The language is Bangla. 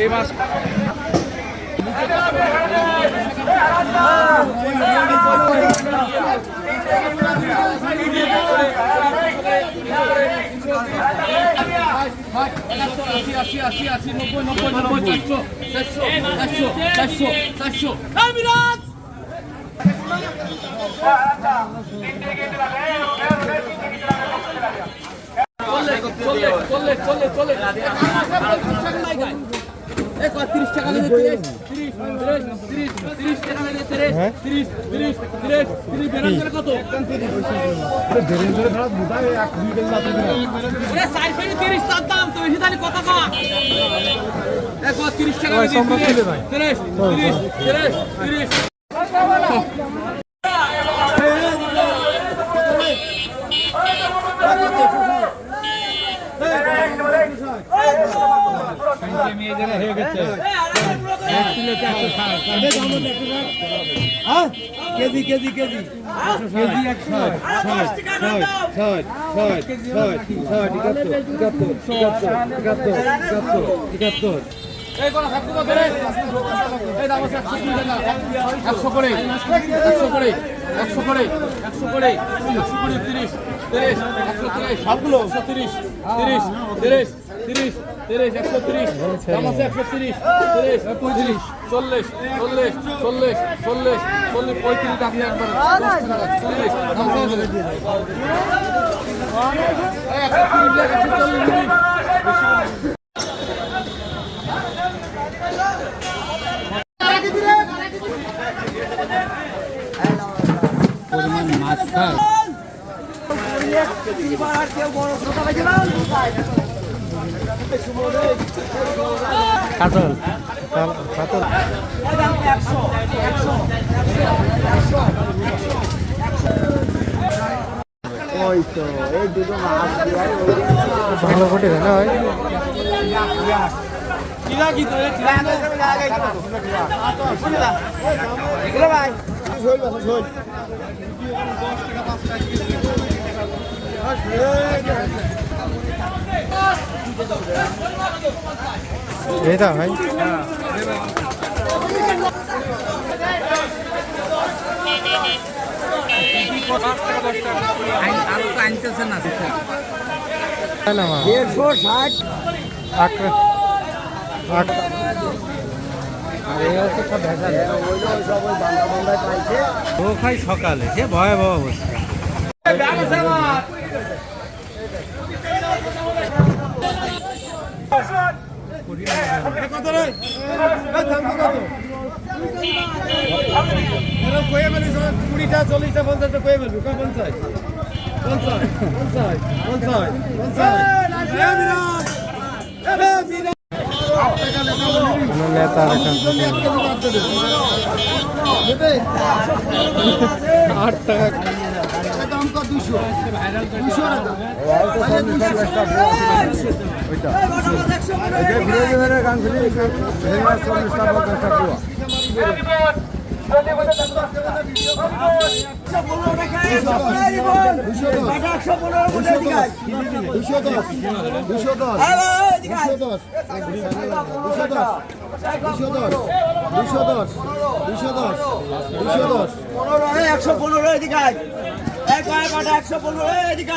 এই মাছ চলে 30 টাকা দিতে 30 টাকা দিতে 30 বেরান করে কত বেরান করে ধরা বুঝায় 1 2 দিন লাগবে ওরে সাইড ফেরি 30 টাকা দাম তো বেশি জানি কত কম একবার 30 টাকা দিতে 30 হয়ে গেছে কেজি কেজি কেজি কেজি ভালো কোটে না ভাই এটা ভাই আনতেছে না 150 সকালে সে ভয়াবহ অবস্থা কুড়িটা 40টা 50টা কয়ে ফেলবি 8 টাকা দাম কত 200 115 এদিকে 115 এদিকে